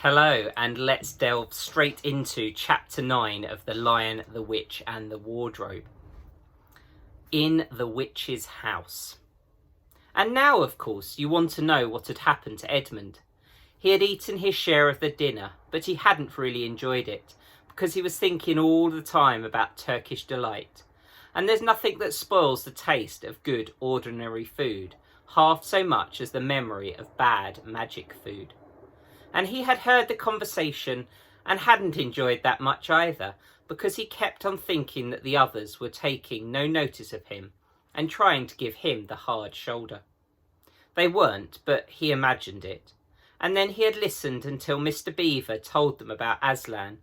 Hello, and let's delve straight into Chapter 9 of The Lion, the Witch and the Wardrobe. In the Witch's House. And now, of course, you want to know what had happened to Edmund. He had eaten his share of the dinner, but he hadn't really enjoyed it, because he was thinking all the time about Turkish delight. And there's nothing that spoils the taste of good, ordinary food, half so much as the memory of bad magic food. And he had heard the conversation and hadn't enjoyed that much either, because he kept on thinking that the others were taking no notice of him and trying to give him the hard shoulder. They weren't, but he imagined it. And then he had listened until Mr. Beaver told them about Aslan,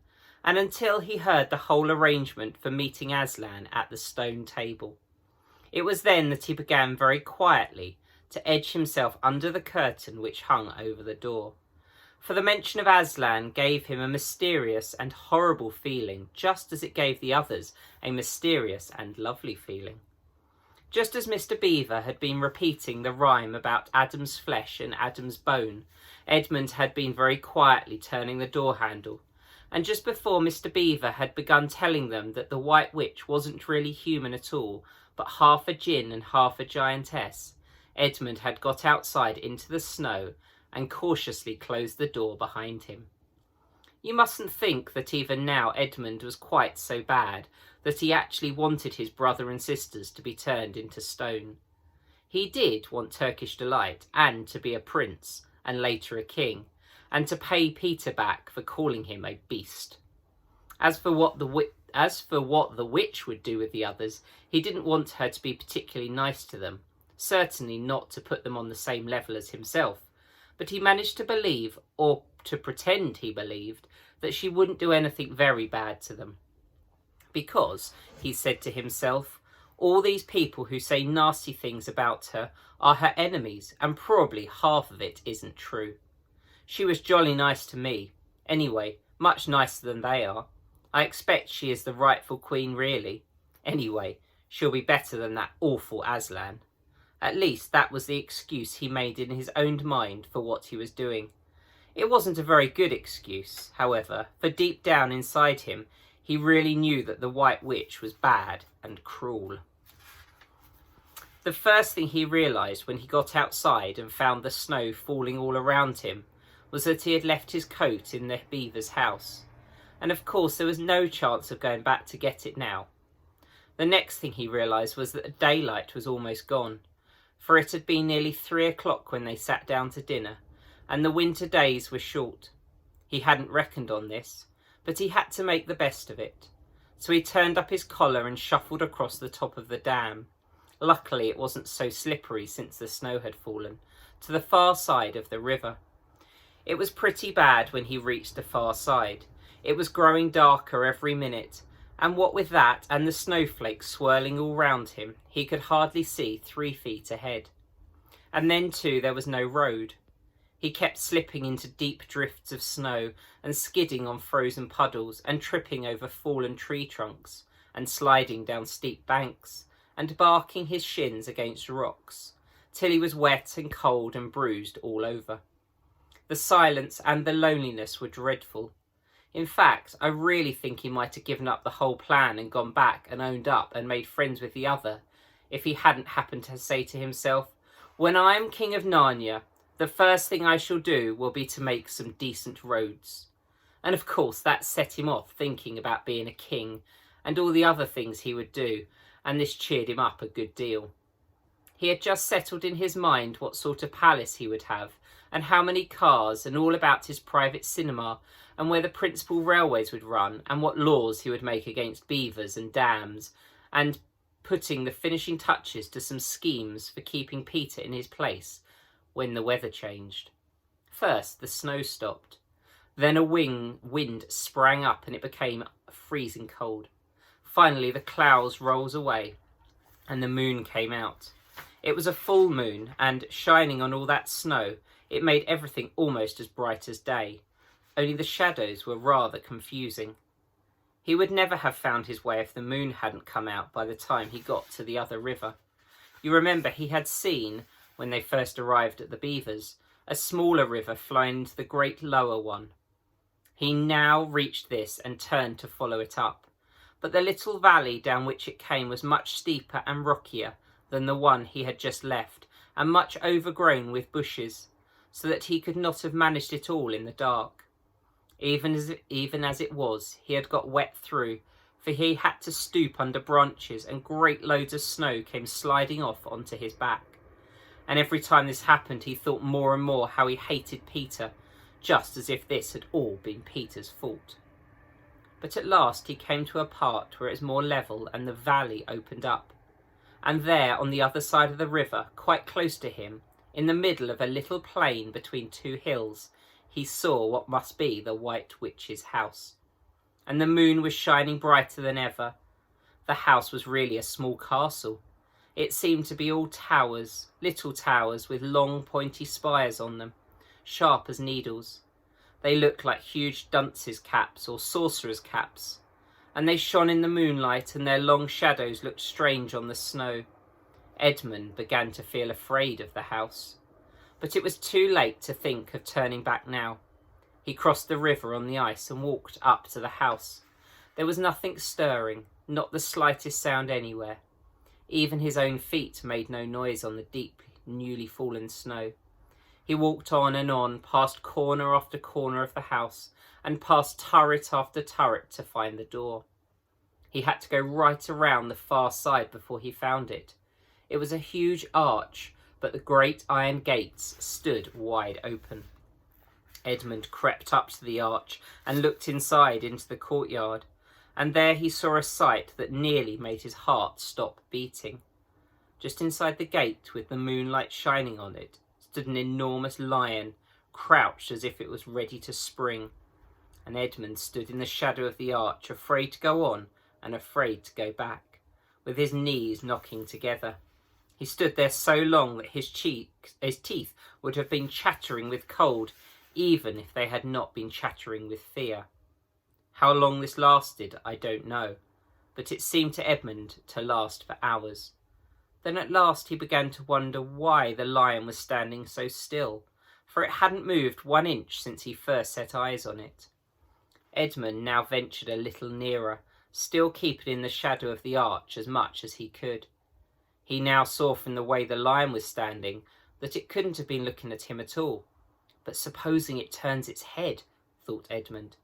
and until he heard the whole arrangement for meeting Aslan at the stone table. It was then that he began very quietly to edge himself under the curtain which hung over the door. For the mention of Aslan gave him a mysterious and horrible feeling, just as it gave the others a mysterious and lovely feeling. Just as Mr. Beaver had been repeating the rhyme about Adam's flesh and Adam's bone, Edmund had been very quietly turning the door handle, and just before Mr. Beaver had begun telling them that the White Witch wasn't really human at all, but half a djinn and half a giantess, Edmund had got outside into the snow and cautiously closed the door behind him. You mustn't think that even now Edmund was quite so bad that he actually wanted his brother and sisters to be turned into stone. He did want Turkish delight and to be a prince and later a king, and to pay Peter back for calling him a beast. As for what the witch would do with the others, he didn't want her to be particularly nice to them, certainly not to put them on the same level as himself. But he managed to believe, or to pretend he believed, that she wouldn't do anything very bad to them. Because, he said to himself, all these people who say nasty things about her are her enemies, and probably half of it isn't true. She was jolly nice to me. Anyway, much nicer than they are. I expect she is the rightful queen, really. Anyway, she'll be better than that awful Aslan. At least that was the excuse he made in his own mind for what he was doing. It wasn't a very good excuse, however, for deep down inside him, he really knew that the White Witch was bad and cruel. The first thing he realised when he got outside and found the snow falling all around him was that he had left his coat in the beaver's house. And of course there was no chance of going back to get it now. The next thing he realised was that the daylight was almost gone, for it had been nearly 3 o'clock when they sat down to dinner, and the winter days were short. He hadn't reckoned on this, but he had to make the best of it. So he turned up his collar and shuffled across the top of the dam. Luckily it wasn't so slippery since the snow had fallen, to the far side of the river. It was pretty bad when he reached the far side. It was growing darker every minute, and what with that and the snowflakes swirling all round him, he could hardly see 3 feet ahead. And then too there was no road. He kept slipping into deep drifts of snow and skidding on frozen puddles and tripping over fallen tree trunks and sliding down steep banks and barking his shins against rocks till he was wet and cold and bruised all over. The silence and the loneliness were dreadful. In fact, I really think he might have given up the whole plan and gone back and owned up and made friends with the other, if he hadn't happened to say to himself, when I am king of Narnia, the first thing I shall do will be to make some decent roads. And of course that set him off thinking about being a king and all the other things he would do, and this cheered him up a good deal. He had just settled in his mind what sort of palace he would have, and how many cars, and all about his private cinema, and where the principal railways would run, and what laws he would make against beavers and dams, and putting the finishing touches to some schemes for keeping Peter in his place when the weather changed. First, the snow stopped. Then a wind sprang up and it became freezing cold. Finally, the clouds rolled away and the moon came out. It was a full moon, and shining on all that snow, it made everything almost as bright as day. Only the shadows were rather confusing. He would never have found his way if the moon hadn't come out by the time he got to the other river. You remember he had seen, when they first arrived at the beavers, a smaller river flying into the great lower one, He now reached this and turned to follow it up, but the little valley down which it came was much steeper and rockier than the one he had just left, and much overgrown with bushes, so that he could not have managed it all in the dark. Even as it was, he had got wet through, for he had to stoop under branches, and great loads of snow came sliding off onto his back. And every time this happened, he thought more and more how he hated Peter, just as if this had all been Peter's fault. But at last he came to a part where it was more level and the valley opened up. And there, on the other side of the river, quite close to him, in the middle of a little plain between two hills, he saw what must be the White Witch's house. And the moon was shining brighter than ever. The house was really a small castle. It seemed to be all towers, little towers with long pointy spires on them, sharp as needles. They looked like huge dunces' caps or sorcerers' caps, and they shone in the moonlight, and their long shadows looked strange on the snow. Edmund began to feel afraid of the house, but it was too late to think of turning back now. He crossed the river on the ice and walked up to the house. There was nothing stirring, not the slightest sound anywhere. Even his own feet made no noise on the deep, newly fallen snow. He walked on, past corner after corner of the house, and past turret after turret to find the door. He had to go right around the far side before he found it. It was a huge arch, but the great iron gates stood wide open. Edmund crept up to the arch and looked inside into the courtyard, and there he saw a sight that nearly made his heart stop beating. Just inside the gate, with the moonlight shining on it, stood an enormous lion, crouched as if it was ready to spring. And Edmund stood in the shadow of the arch, afraid to go on and afraid to go back, with his knees knocking together. He stood there so long that his teeth would have been chattering with cold, even if they had not been chattering with fear. How long this lasted, I don't know, but it seemed to Edmund to last for hours. Then at last he began to wonder why the lion was standing so still, for it hadn't moved 1 inch since he first set eyes on it. Edmund now ventured a little nearer, still keeping in the shadow of the arch as much as he could. He now saw from the way the lion was standing that it couldn't have been looking at him at all. But supposing it turns its head, thought Edmund.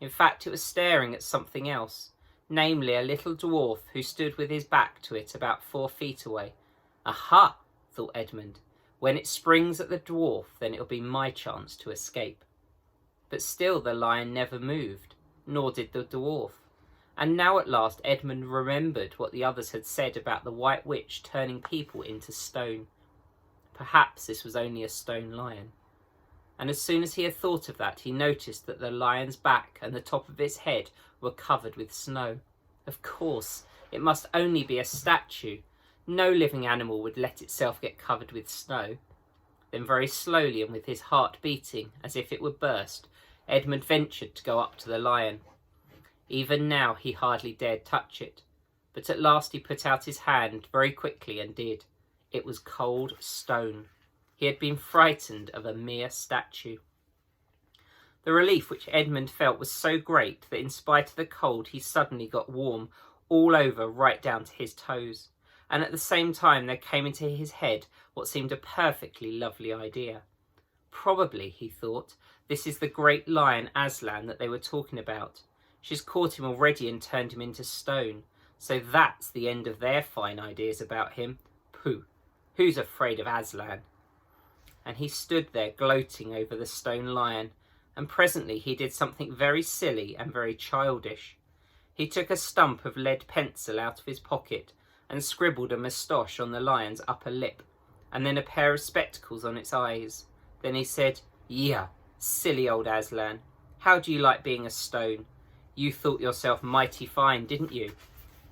In fact, it was staring at something else, namely a little dwarf who stood with his back to it about 4 feet away. Aha, thought Edmund. When it springs at the dwarf, then it'll be my chance to escape. But still the lion never moved, nor did the dwarf. And now at last Edmund remembered what the others had said about the White Witch turning people into stone. Perhaps this was only a stone lion. And as soon as he had thought of that, he noticed that the lion's back and the top of its head were covered with snow. Of course, it must only be a statue. No living animal would let itself get covered with snow. Then very slowly, and with his heart beating as if it would burst, Edmund ventured to go up to the lion. Even now he hardly dared touch it, but at last he put out his hand very quickly and did. It was cold stone. He had been frightened of a mere statue. The relief which Edmund felt was so great that in spite of the cold he suddenly got warm all over right down to his toes, and at the same time there came into his head what seemed a perfectly lovely idea. Probably, he thought, this is the great lion Aslan that they were talking about. She's caught him already and turned him into stone, so that's the end of their fine ideas about him. Pooh, who's afraid of Aslan? And he stood there gloating over the stone lion, and presently he did something very silly and very childish. He took a stump of lead pencil out of his pocket and scribbled a moustache on the lion's upper lip, and then a pair of spectacles on its eyes. Then he said, "Yeah, silly old Aslan, how do you like being a stone? You thought yourself mighty fine, didn't you?"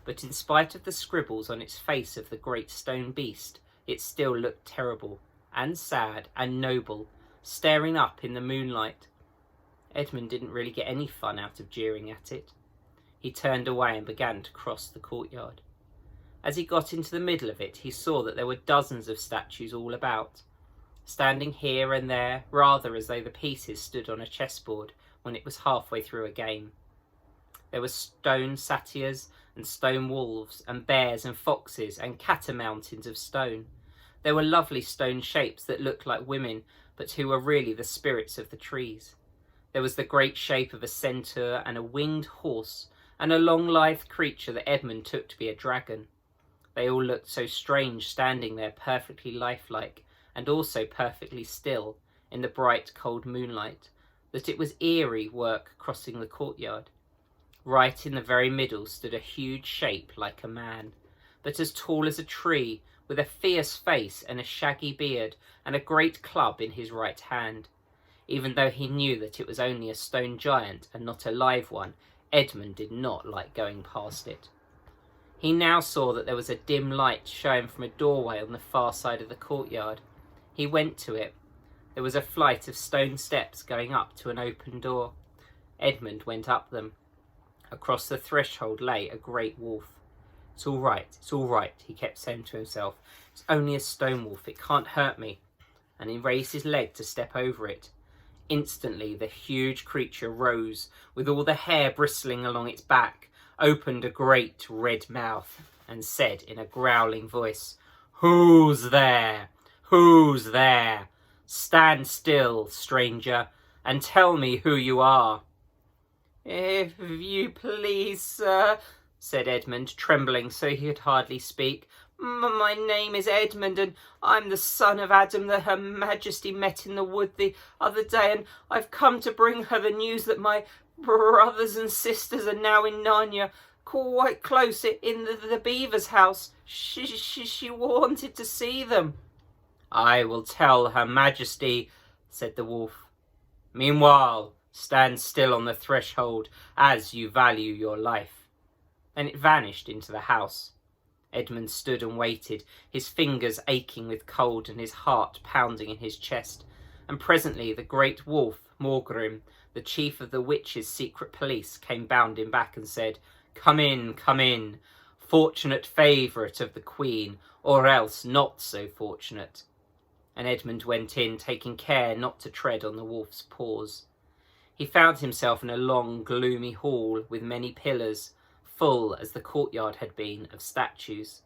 But in spite of the scribbles on its face of the great stone beast, it still looked terrible and sad and noble, staring up in the moonlight. Edmund didn't really get any fun out of jeering at it. He turned away and began to cross the courtyard. As he got into the middle of it, he saw that there were dozens of statues all about. standing here and there, rather as though the pieces stood on a chessboard when it was halfway through a game. There were stone satyrs and stone wolves and bears and foxes and catamountains of stone. There were lovely stone shapes that looked like women, but who were really the spirits of the trees. There was the great shape of a centaur and a winged horse, and a long lithe creature that Edmund took to be a dragon. They all looked so strange standing there perfectly lifelike, and also perfectly still, in the bright cold moonlight, that it was eerie work crossing the courtyard. Right in the very middle stood a huge shape like a man, but as tall as a tree, with a fierce face and a shaggy beard, and a great club in his right hand. Even though he knew that it was only a stone giant and not a live one, Edmund did not like going past it. He now saw that there was a dim light showing from a doorway on the far side of the courtyard. He went to it. There was a flight of stone steps going up to an open door. Edmund went up them. Across the threshold lay a great wolf. It's all right, he kept saying to himself. It's only a stone wolf, it can't hurt me. And he raised his leg to step over it. Instantly the huge creature rose, with all the hair bristling along its back, opened a great red mouth, and said in a growling voice, "Who's there? Who's there? Stand still, stranger, and tell me who you are." "If you please, sir," said Edmund, trembling so he could hardly speak. "My name is Edmund, and I'm the son of Adam that Her Majesty met in the wood the other day, and I've come to bring her the news that my brothers and sisters are now in Narnia, quite close in the beaver's house. She wanted to see them." "I will tell Her Majesty," said the wolf. "Meanwhile, stand still on the threshold, as you value your life." Then it vanished into the house. Edmund stood and waited, his fingers aching with cold and his heart pounding in his chest. And presently the great wolf, Morgrim, the chief of the witches' secret police, came bounding back and said, come in, fortunate favourite of the Queen, or else not so fortunate." And Edmund went in, taking care not to tread on the wolf's paws. He found himself in a long, gloomy hall with many pillars, full, as the courtyard had been, of statues.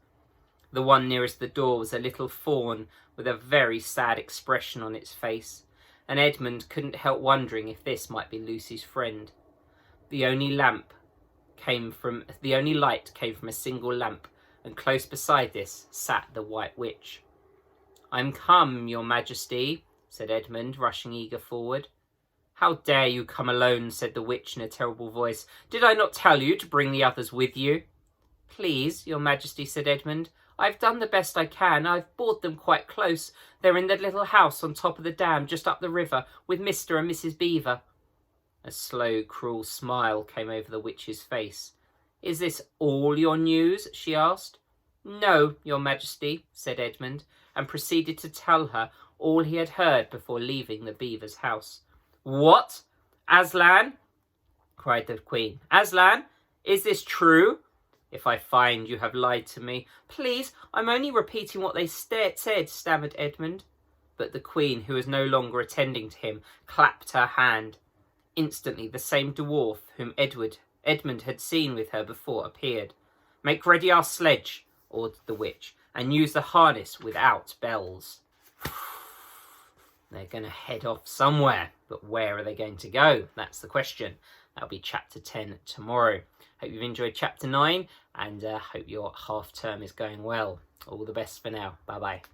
The one nearest the door was a little fawn with a very sad expression on its face, and Edmund couldn't help wondering if this might be Lucy's friend. The only light came from a single lamp, and close beside this sat the White Witch. "I'm come, your Majesty," said Edmund, rushing eager forward. "How dare you come alone?" said the witch in a terrible voice. "Did I not tell you to bring the others with you?" "Please, your Majesty," said Edmund, "I've done the best I can. I've brought them quite close. They're in the little house on top of the dam just up the river with Mr. and Mrs. Beaver." A slow, cruel smile came over the witch's face. "Is this all your news?" she asked. "No, your Majesty," said Edmund, and proceeded to tell her all he had heard before leaving the Beaver's house. "What? Aslan?" cried the Queen. "Aslan, is this true? If I find you have lied to me—" "Please, I'm only repeating what they said," stammered Edmund. But the Queen, who was no longer attending to him, clapped her hand. Instantly the same dwarf whom Edmund had seen with her before appeared. "Make ready our sledge," ordered the witch, "and use the harness without bells." They're going to head off somewhere, but where are they going to go? That's the question. That'll be chapter 10 tomorrow. Hope you've enjoyed chapter 9, and hope your half term is going well. All the best for now. Bye-bye.